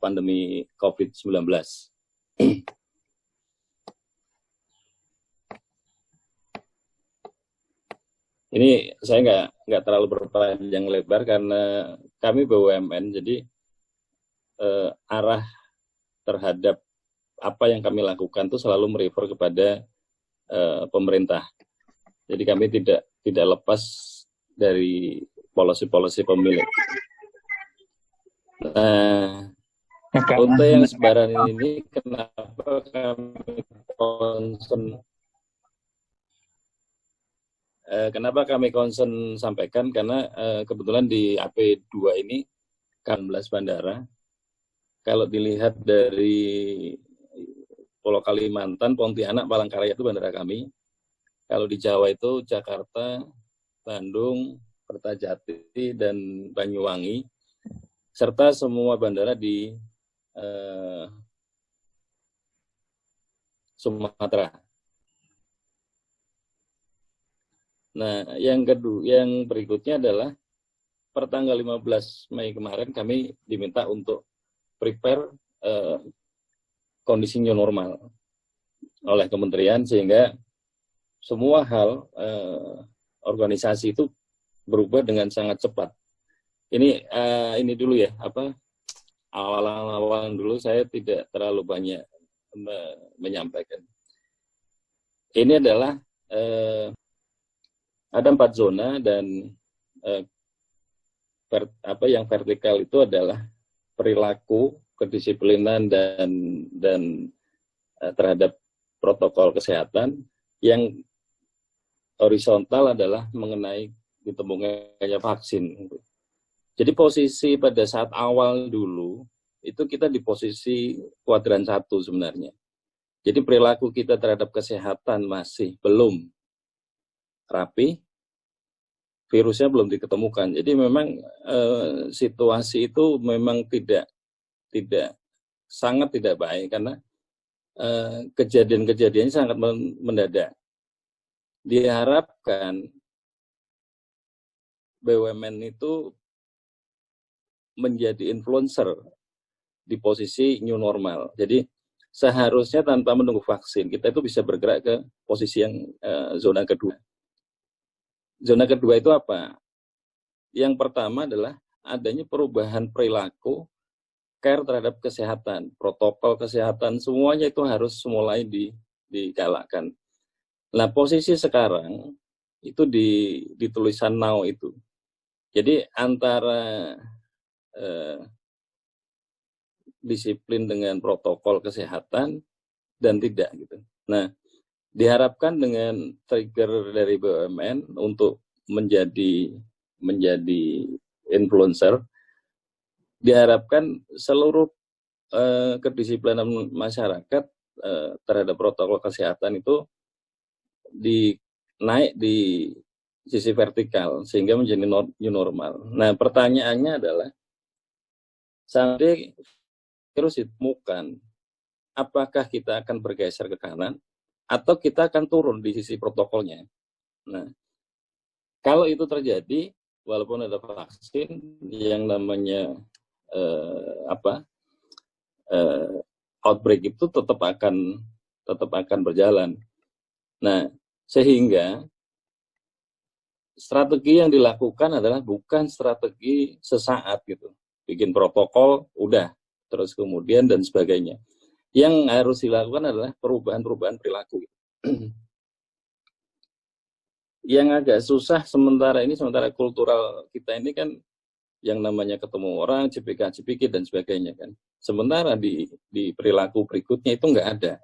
pandemi COVID-19. Ini saya nggak terlalu berpanjang lebar karena kami BUMN, jadi arah terhadap apa yang kami lakukan itu selalu merefer kepada pemerintah. Jadi kami tidak lepas dari polisi-polisi pemilik. Nah, untuk yang sebaran ini kenapa kami concern? Kenapa kami concern sampaikan? Karena kebetulan di AP2 ini 18 bandara. Kalau dilihat dari Pulau Kalimantan, Pontianak, Palangkaraya itu bandara kami. Kalau di Jawa itu Jakarta, Bandung, Kertajati, dan Banyuwangi, serta semua bandara di Sumatera. Nah, yang berikutnya adalah pertanggal 15 Mei kemarin kami diminta untuk prepare kondisi new normal oleh kementerian, sehingga semua hal organisasi itu berubah dengan sangat cepat. Ini dulu ya, awal-awal dulu saya tidak terlalu banyak menyampaikan. Ini adalah ada 4 zona, dan yang vertikal itu adalah perilaku, kedisiplinan dan terhadap protokol kesehatan. Yang horizontal adalah mengenai ditemukannya vaksin. Jadi posisi pada saat awal dulu itu kita di posisi kuadran 1 sebenarnya. Jadi perilaku kita terhadap kesehatan masih belum rapi, virusnya belum diketemukan. Jadi memang situasi itu memang sangat tidak baik, karena kejadian-kejadiannya sangat mendadak. Diharapkan BUMN itu menjadi influencer di posisi new normal. Jadi seharusnya tanpa menunggu vaksin, kita itu bisa bergerak ke posisi yang zona kedua. Zona kedua itu apa? Yang pertama adalah adanya perubahan perilaku, care terhadap kesehatan, protokol kesehatan, semuanya itu harus mulai digalakkan. Nah, posisi sekarang itu di tulisan now itu. Jadi antara disiplin dengan protokol kesehatan dan tidak gitu. Nah, diharapkan dengan trigger dari BUMN untuk menjadi influencer, diharapkan seluruh kedisiplinan masyarakat terhadap protokol kesehatan itu naik di sisi vertikal sehingga menjadi new normal. Nah, pertanyaannya adalah, sampai virus ditemukan, apakah kita akan bergeser ke kanan atau kita akan turun di sisi protokolnya? Nah, kalau itu terjadi, walaupun ada vaksin, yang namanya outbreak itu tetap akan berjalan. Nah, sehingga strategi yang dilakukan adalah bukan strategi sesaat gitu, bikin protokol udah terus kemudian dan sebagainya. Yang harus dilakukan adalah perubahan perilaku. Yang agak susah sementara kultural kita ini kan yang namanya ketemu orang, cipika-cipiki dan sebagainya kan. Sementara di perilaku berikutnya itu nggak ada.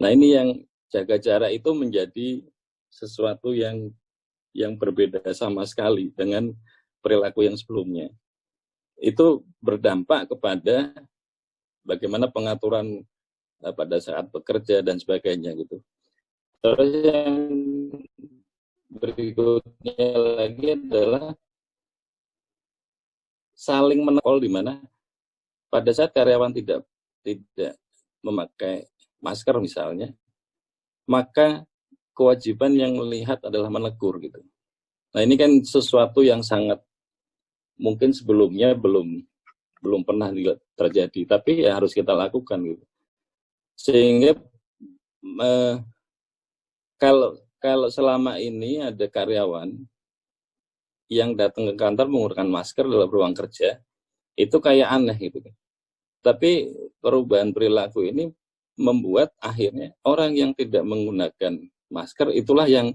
Nah, ini yang jaga jarak itu menjadi sesuatu yang berbeda sama sekali dengan perilaku yang sebelumnya. Itu berdampak kepada bagaimana pengaturan pada saat bekerja dan sebagainya gitu. Terus yang berikutnya lagi adalah saling menekol, di mana pada saat karyawan tidak memakai masker misalnya, maka kewajiban yang melihat adalah menegur gitu. Nah, ini kan sesuatu yang sangat mungkin sebelumnya belum belum pernah terjadi, tapi ya harus kita lakukan gitu. Sehingga kalau selama ini ada karyawan yang datang ke kantor menggunakan masker dalam ruang kerja, itu kayak aneh gitu. Tapi perubahan perilaku ini membuat akhirnya orang yang tidak menggunakan masker itulah yang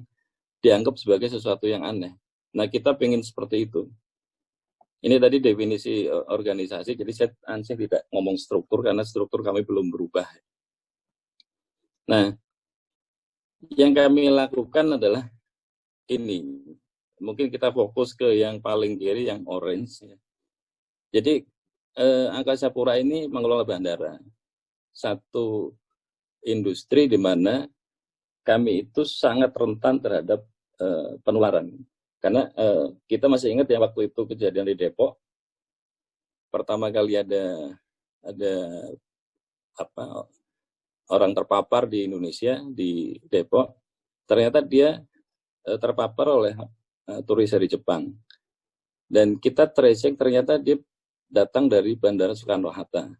dianggap sebagai sesuatu yang aneh. Nah, kita pengen seperti itu. Ini tadi definisi organisasi, jadi saya tidak ngomong struktur karena struktur kami belum berubah. Nah, yang kami lakukan adalah ini. Mungkin kita fokus ke yang paling kiri, yang orange. Jadi, Angkasa Pura ini mengelola bandara. Satu industri di mana kami itu sangat rentan terhadap penularan. Karena kita masih ingat ya waktu itu kejadian di Depok, pertama kali ada orang terpapar di Indonesia di Depok, ternyata dia terpapar oleh turis dari Jepang. Dan kita tracing ternyata dia datang dari Bandara Soekarno-Hatta.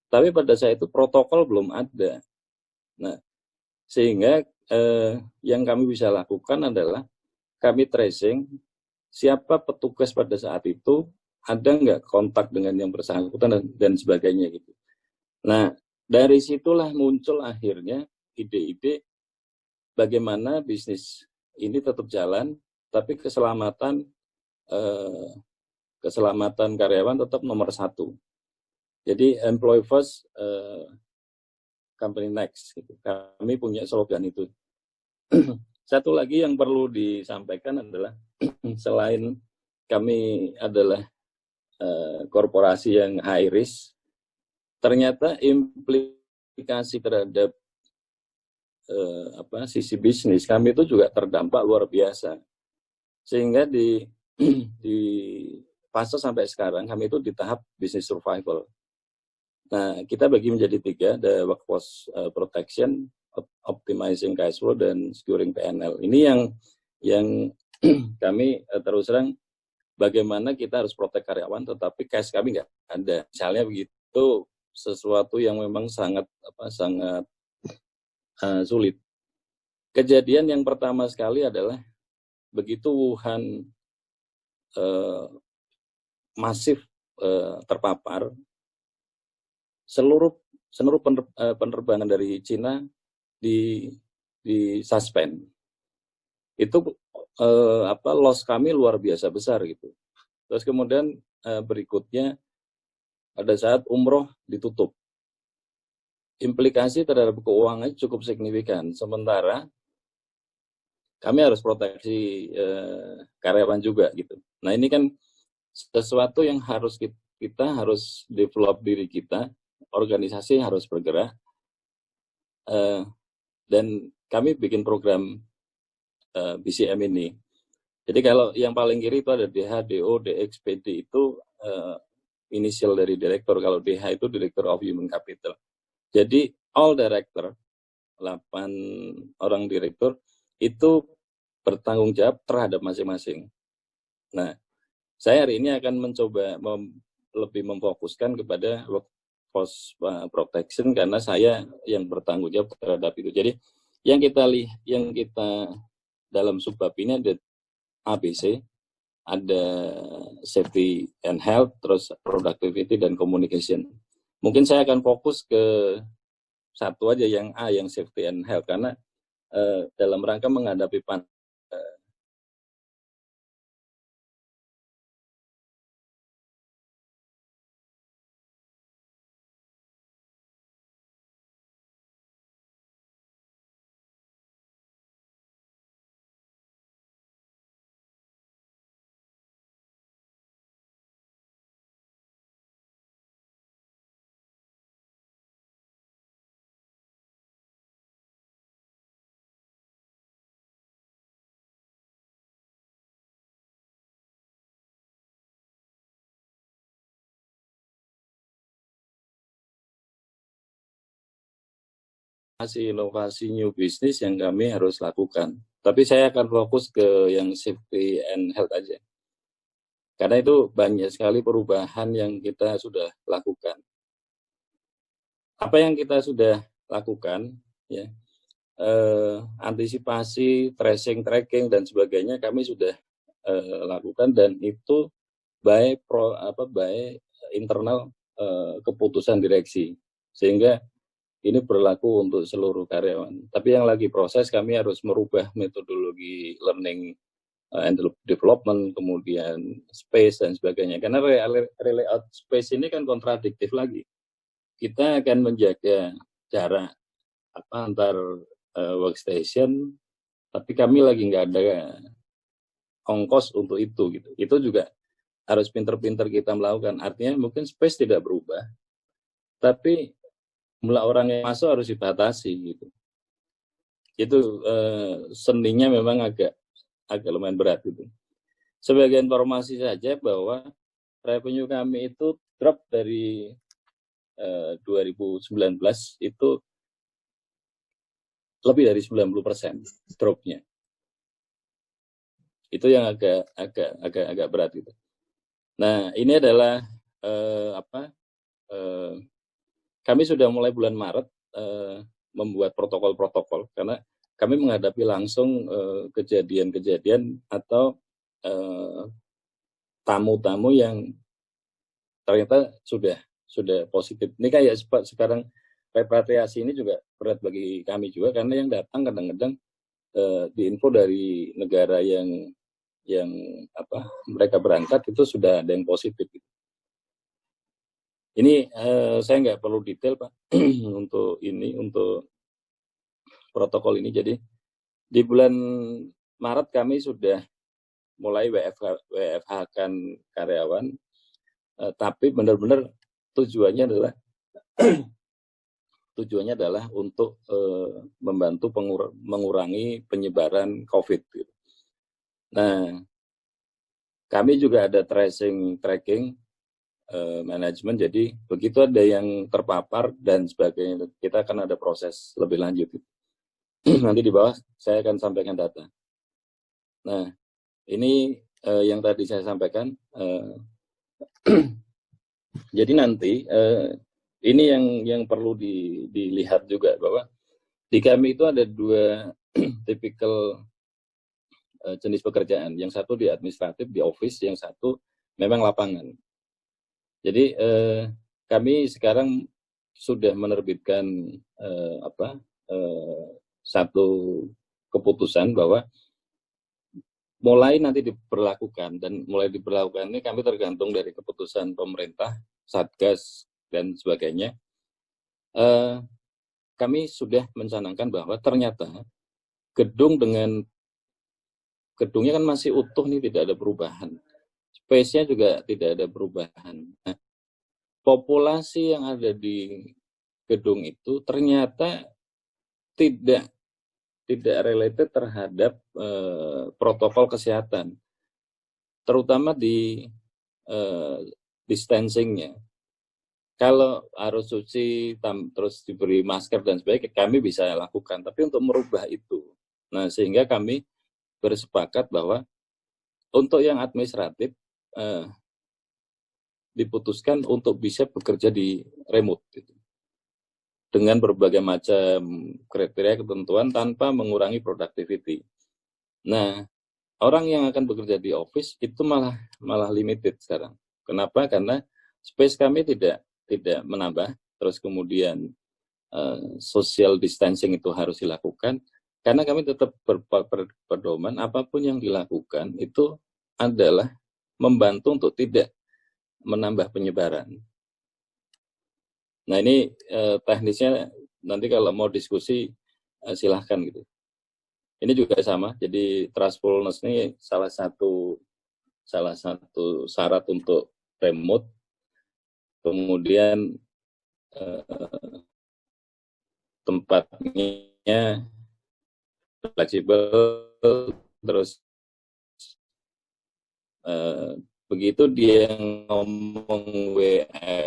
Tapi pada saat itu protokol belum ada. Nah, sehingga yang kami bisa lakukan adalah kami tracing siapa petugas pada saat itu, ada nggak kontak dengan yang bersangkutan dan sebagainya gitu. Nah, dari situlah muncul akhirnya ide-ide bagaimana bisnis ini tetap jalan, tapi keselamatan karyawan tetap nomor satu. Jadi employee first, company next. Gitu. Kami punya slogan itu. Satu lagi yang perlu disampaikan adalah selain kami adalah korporasi yang high risk, ternyata implikasi terhadap sisi bisnis kami itu juga terdampak luar biasa. Sehingga di fase sampai sekarang kami itu di tahap business survival. Nah, kita bagi menjadi 3, ada workforce protection, optimizing cash flow, dan securing PNL. Ini yang kami terus terang bagaimana kita harus protek karyawan, tetapi cash kami nggak ada. Misalnya begitu, sesuatu yang memang sangat sulit. Kejadian yang pertama sekali adalah begitu Wuhan masif terpapar, seluruh penerbangan dari Cina di suspend. Itu loss kami luar biasa besar gitu. Terus kemudian berikutnya pada saat umroh ditutup, implikasi terhadap keuangan cukup signifikan. Sementara kami harus proteksi karyawan juga gitu. Nah, ini kan sesuatu yang harus kita harus develop diri kita, organisasi harus bergerak, dan kami bikin program BCM ini. Jadi kalau yang paling kiri itu ada DH, DO, DX, PD itu inisial dari direktur. Kalau DH itu Director of Human Capital. Jadi all director, 8 orang direktur itu bertanggung jawab terhadap masing-masing. Nah, saya hari ini akan mencoba lebih memfokuskan kepada workforce protection karena saya yang bertanggung jawab terhadap itu. Jadi yang kita dalam subbab ini ada ABC, ada safety and health, terus productivity dan communication. Mungkin saya akan fokus ke satu aja, yang A, yang safety and health, karena dalam rangka menghadapi inovasi new business yang kami harus lakukan. Tapi saya akan fokus ke yang safety and health aja. Karena itu banyak sekali perubahan yang kita sudah lakukan. Apa yang kita sudah lakukan, ya, antisipasi, tracing, tracking dan sebagainya kami sudah lakukan, dan itu by internal keputusan direksi, sehingga ini berlaku untuk seluruh karyawan. Tapi yang lagi proses, kami harus merubah metodologi learning and development, kemudian space dan sebagainya. Karena layout space ini kan kontradiktif lagi. Kita akan menjaga jarak antar workstation, tapi kami lagi nggak ada ongkos untuk itu gitu. Itu juga harus pinter-pinter kita melakukan. Artinya mungkin space tidak berubah, tapi jumlah orang yang masuk harus dibatasi gitu. Itu seninya memang agak lumayan berat gitu. Sebagai informasi saja bahwa revenue kami itu drop dari 2019 itu lebih dari 90% dropnya. Itu yang agak berat gitu. Nah, ini adalah kami sudah mulai bulan Maret membuat protokol-protokol, karena kami menghadapi langsung kejadian-kejadian atau tamu-tamu yang ternyata sudah positif. Ini kayak sekarang repatriasi ini juga berat bagi kami juga, karena yang datang kadang-kadang diinfo dari negara yang mereka berangkat itu sudah ada yang positif. Ini saya nggak perlu detail Pak untuk protokol ini. Jadi di bulan Maret kami sudah mulai WFH-kan karyawan, tapi benar-benar tujuannya adalah untuk membantu mengurangi penyebaran COVID. Nah, kami juga ada tracking manajemen, jadi begitu ada yang terpapar dan sebagainya, kita akan ada proses lebih lanjut. Nanti di bawah saya akan sampaikan data. Nah, ini yang tadi saya sampaikan. Jadi nanti ini yang perlu dilihat juga, bahwa di kami itu ada dua tipikal jenis pekerjaan. Yang satu di administratif, di office, yang satu memang lapangan. Jadi kami sekarang sudah menerbitkan satu keputusan bahwa mulai nanti diberlakukan, dan mulai diberlakukan ini kami tergantung dari keputusan pemerintah, Satgas dan sebagainya. Kami sudah mencanangkan bahwa ternyata gedungnya kan masih utuh nih, tidak ada perubahan. Space-nya juga tidak ada perubahan. Nah, populasi yang ada di gedung itu ternyata tidak related terhadap protokol kesehatan, terutama di distancing-nya. Kalau harus cuci, terus diberi masker dan sebagainya, kami bisa lakukan. Tapi untuk merubah itu, nah sehingga kami bersepakat bahwa untuk yang administratif diputuskan untuk bisa bekerja di remote gitu, dengan berbagai macam kriteria ketentuan tanpa mengurangi productivity. Nah, orang yang akan bekerja di office itu malah limited sekarang. Kenapa? Karena space kami tidak menambah, terus kemudian social distancing itu harus dilakukan, karena kami tetap berpedoman apapun yang dilakukan itu adalah membantu untuk tidak menambah penyebaran. Nah, ini teknisnya nanti kalau mau diskusi silahkan gitu. Ini juga sama, jadi trustfulness ini salah satu syarat untuk remote. Kemudian tempatnya fleksibel, terus begitu dia ngomong WFA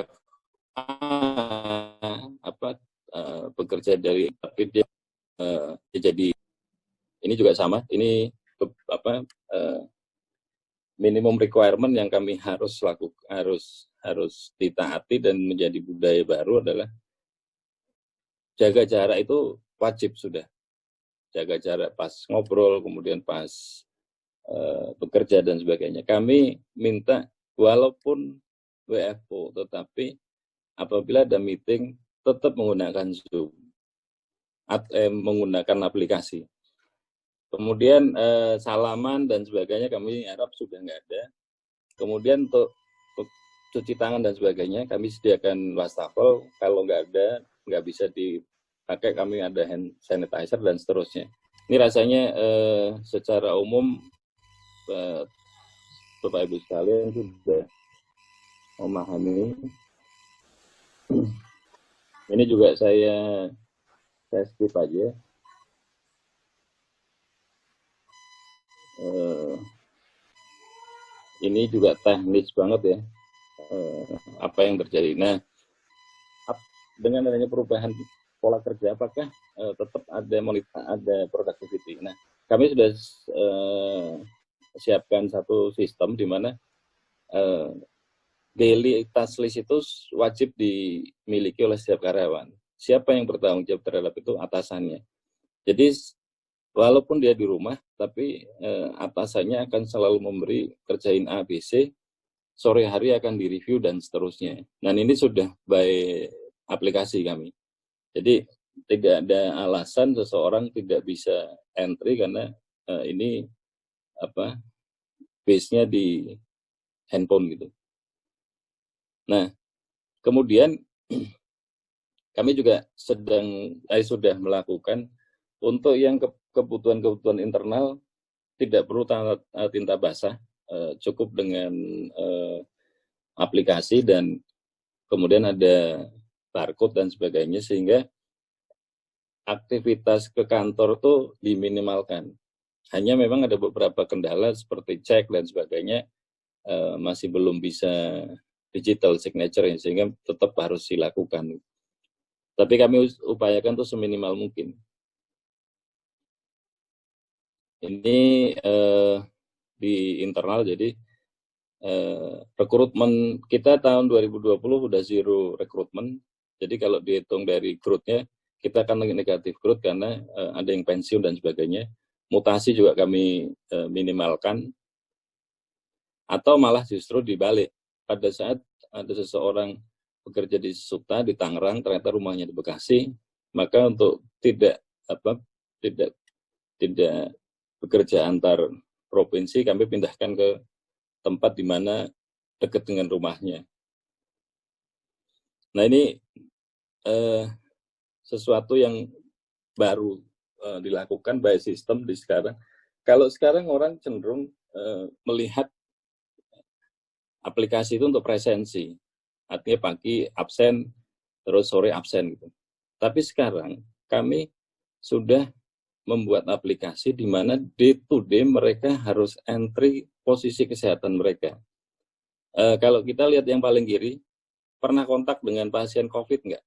bekerja dari, tapi dia jadi ini juga sama, ini minimum requirement yang kami harus ditaati dan menjadi budaya baru adalah jaga jarak itu wajib sudah. Jaga jarak pas ngobrol, kemudian pas bekerja dan sebagainya. Kami minta walaupun WFO, tetapi apabila ada meeting tetap menggunakan Zoom, menggunakan aplikasi. Kemudian salaman dan sebagainya kami harap sudah nggak ada. Kemudian untuk cuci tangan dan sebagainya kami sediakan wastafel. Kalau nggak bisa dipakai, kami ada hand sanitizer dan seterusnya. Ini rasanya secara umum Bapak Ibu sekalian sudah memahami. Ini juga saya skip aja. Ini juga teknis banget ya, apa yang terjadi. Nah, dengan adanya perubahan pola kerja, apakah tetap ada productivity? Nah, kami sudah siapkan satu sistem di mana daily task list itu wajib dimiliki oleh setiap karyawan. Siapa yang bertanggung jawab terhadap itu? Atasannya. Jadi walaupun dia di rumah, tapi atasannya akan selalu memberi kerjain A, B, C, sore hari akan direview dan seterusnya. Dan ini sudah by aplikasi kami. Jadi tidak ada alasan seseorang tidak bisa entry karena ini base-nya di handphone gitu. Nah, kemudian kami juga sudah melakukan untuk yang kebutuhan-kebutuhan internal tidak perlu tinta basah, cukup dengan aplikasi dan kemudian ada barcode dan sebagainya sehingga aktivitas ke kantor tuh diminimalkan. Hanya memang ada beberapa kendala seperti cek dan sebagainya masih belum bisa digital signature sehingga tetap harus dilakukan. Tapi kami upayakan tuh seminimal mungkin. Ini di internal, jadi rekrutmen kita tahun 2020 udah zero rekrutmen. Jadi kalau dihitung dari growth-nya, kita akan negatif growth karena ada yang pensiun dan sebagainya. Mutasi juga kami minimalkan. Atau malah justru dibalik. Pada saat ada seseorang bekerja di Suta, di Tangerang, ternyata rumahnya di Bekasi, maka untuk tidak bekerja antar provinsi, kami pindahkan ke tempat di mana dekat dengan rumahnya. Nah ini sesuatu yang baru dilakukan by system di sekarang. Kalau sekarang orang cenderung melihat aplikasi itu untuk presensi, artinya pagi absen, terus sore absen gitu. Tapi sekarang kami sudah membuat aplikasi di mana day to day mereka harus entry posisi kesehatan mereka. Kalau kita lihat yang paling kiri, pernah kontak dengan pasien COVID nggak?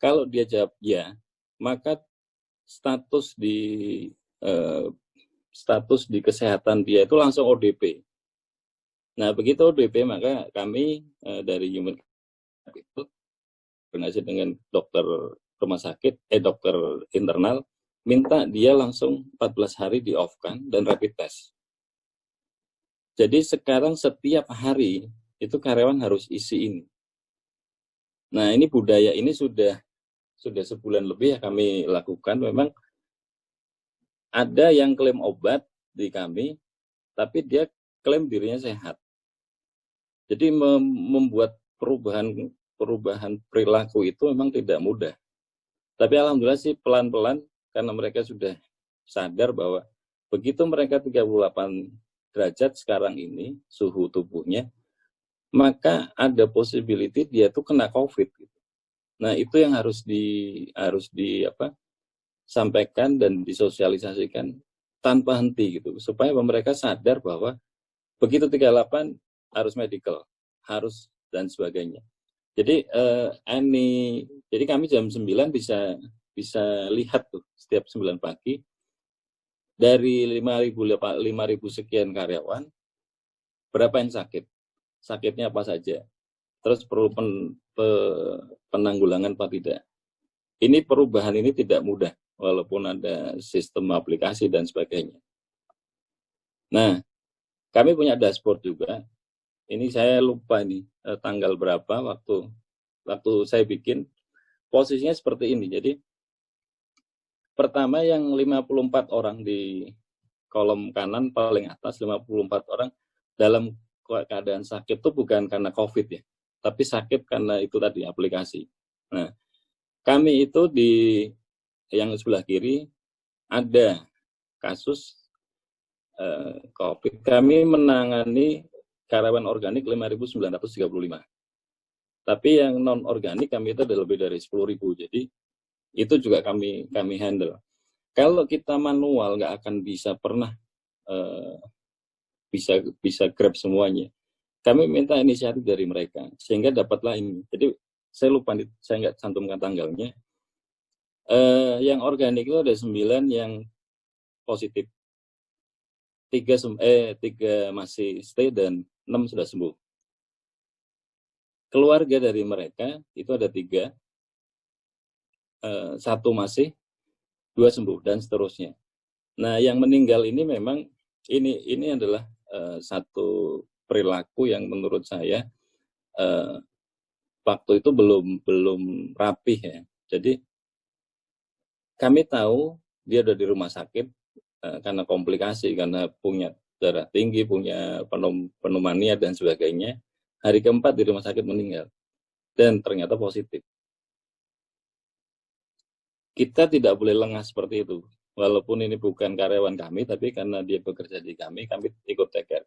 Kalau dia jawab ya, maka status di kesehatan dia itu langsung ODP. Nah, begitu ODP, maka kami dari Human itu koordinasi dengan dokter rumah sakit, dokter internal, minta dia langsung 14 hari di off-kan dan rapid test. Jadi sekarang setiap hari itu karyawan harus isi ini. Nah, ini budaya ini sudah sebulan lebih ya kami lakukan. Memang ada yang klaim obat di kami, tapi dia klaim dirinya sehat. Jadi membuat perubahan perilaku itu memang tidak mudah. Tapi alhamdulillah sih pelan-pelan karena mereka sudah sadar bahwa begitu mereka 38 derajat sekarang ini suhu tubuhnya, maka ada possibility dia tuh kena COVID. Nah itu yang harus sampaikan dan disosialisasikan tanpa henti gitu, supaya mereka sadar bahwa begitu 38 harus medical, harus dan sebagainya. Jadi jadi kami jam 9 bisa lihat tuh setiap 9 pagi dari 5.000 sekian karyawan, berapa yang sakit, sakitnya apa saja, terus perlu penanggulangan apa tidak. Ini perubahan ini tidak mudah, walaupun ada sistem aplikasi dan sebagainya. Nah, kami punya dashboard juga. Ini saya lupa nih tanggal berapa waktu saya bikin, posisinya seperti ini. Jadi pertama yang 54 orang di kolom kanan paling atas, 54 orang dalam keadaan sakit itu bukan karena COVID ya, tapi sakit karena itu tadi aplikasi. Nah, kami itu di yang sebelah kiri ada kasus COVID. Kami menangani karyawan organik 5.935. Tapi yang non organik kami itu ada lebih dari 10.000. Jadi itu juga kami handle. Kalau kita manual nggak akan bisa pernah bisa grab semuanya. Kami minta inisiatif dari mereka sehingga dapatlah ini. Jadi saya lupa, saya nggak cantumkan tanggalnya. Yang organik itu ada 9 yang positif, 3 masih stay dan 6 sudah sembuh. Keluarga dari mereka itu ada 3, 1 masih, 2 sembuh dan seterusnya. Nah, yang meninggal ini memang ini adalah satu perilaku yang menurut saya waktu itu belum rapih ya. Jadi kami tahu dia ada di rumah sakit karena komplikasi, karena punya darah tinggi, punya pneumonia dan sebagainya. Hari keempat di rumah sakit meninggal dan ternyata positif. Kita tidak boleh lengah seperti itu. Walaupun ini bukan karyawan kami, tapi karena dia bekerja di kami ikut take care.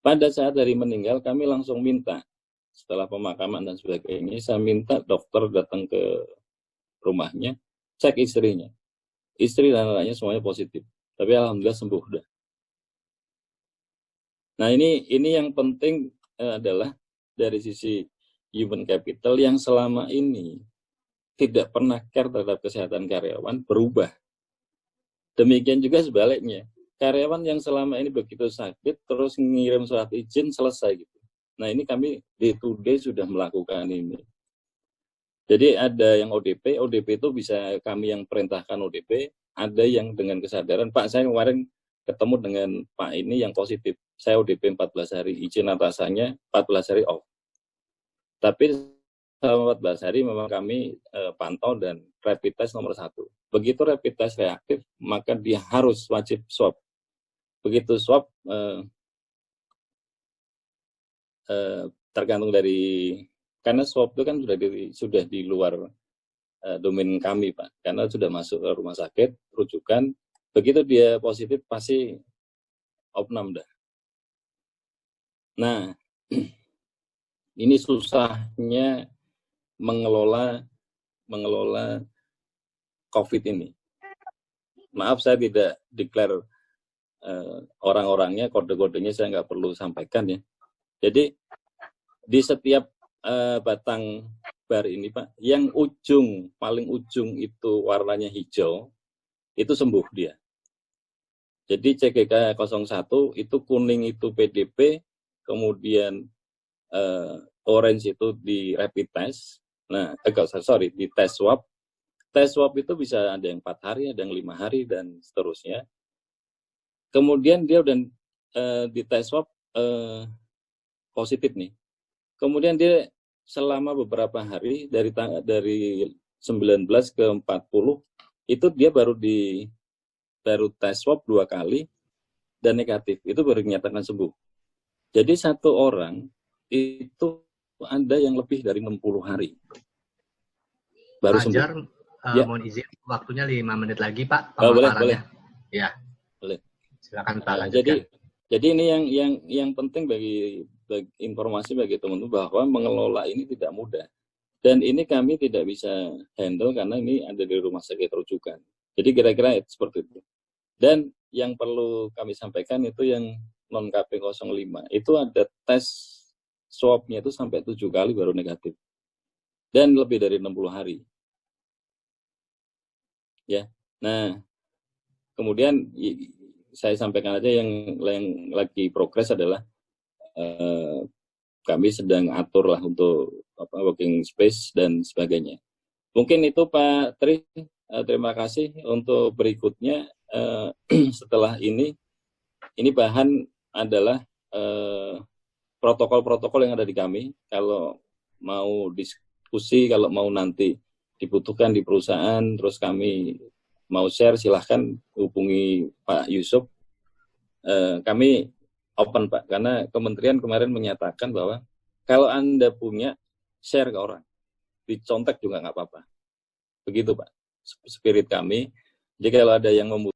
Pada saat hari meninggal, kami langsung minta, setelah pemakaman dan sebagainya, saya minta dokter datang ke rumahnya, cek istrinya. Istri dan anaknya semuanya positif. Tapi alhamdulillah sembuh udah. Nah, ini yang penting adalah dari sisi human capital yang selama ini tidak pernah care terhadap kesehatan karyawan berubah. Demikian juga sebaliknya. Karyawan yang selama ini begitu sakit terus ngirim surat izin selesai gitu. Nah, ini kami day to day sudah melakukan ini. Jadi ada yang ODP itu bisa kami yang perintahkan ODP, ada yang dengan kesadaran, Pak saya kemarin ketemu dengan Pak ini yang positif, saya ODP 14 hari, izin atasannya 14 hari off. Tapi selama 14 hari memang kami pantau dan rapid test nomor 1. Begitu rapid test reaktif, maka dia harus wajib swab. Begitu swab, tergantung dari, karena swab itu kan sudah di luar domain kami Pak, karena sudah masuk ke rumah sakit, rujukan, begitu dia positif pasti opnam dah. Nah, ini susahnya mengelola COVID ini. Maaf saya tidak declare orang-orangnya, kode-kodenya saya nggak perlu sampaikan ya. Jadi di setiap batang bar ini Pak, yang paling ujung itu warnanya hijau, itu sembuh dia. Jadi CGK 01 itu kuning itu PDP, kemudian orange itu di rapid test. Nah, di tes swab. Tes swab itu bisa ada yang 4 hari, ada yang 5 hari, dan seterusnya. Kemudian dia udah di tes swab positif nih. Kemudian dia selama beberapa hari dari 19 ke 40 itu dia baru tes swab 2 kali dan negatif. Itu baru dinyatakan sembuh. Jadi satu orang itu ada yang lebih dari 60 hari. Baru sembuh. Mohon izin, waktunya 5 menit lagi Pak. Boleh. Ya. Boleh. Silakan Pak lanjutkan. Jadi ini yang penting bagi informasi bagi teman-teman bahwa mengelola ini tidak mudah. Dan ini kami tidak bisa handle karena ini ada di rumah sakit rujukan. Jadi kira-kira seperti itu. Dan yang perlu kami sampaikan itu yang non KP05 itu ada tes swab-nya itu sampai 7 kali baru negatif. Dan lebih dari 60 hari. Ya. Nah, kemudian saya sampaikan aja yang lagi progres adalah kami sedang atur lah untuk working space dan sebagainya. Mungkin itu Pak Tri, terima kasih. Untuk berikutnya setelah ini bahan adalah protokol-protokol yang ada di kami. Kalau mau diskusi, kalau mau nanti dibutuhkan di perusahaan, terus kami mau share, silahkan hubungi Pak Yusuf. Kami open Pak, karena kementerian kemarin menyatakan bahwa kalau Anda punya, share ke orang, dicontek juga nggak apa-apa. Begitu Pak, spirit kami. Jadi kalau ada yang membutuhkan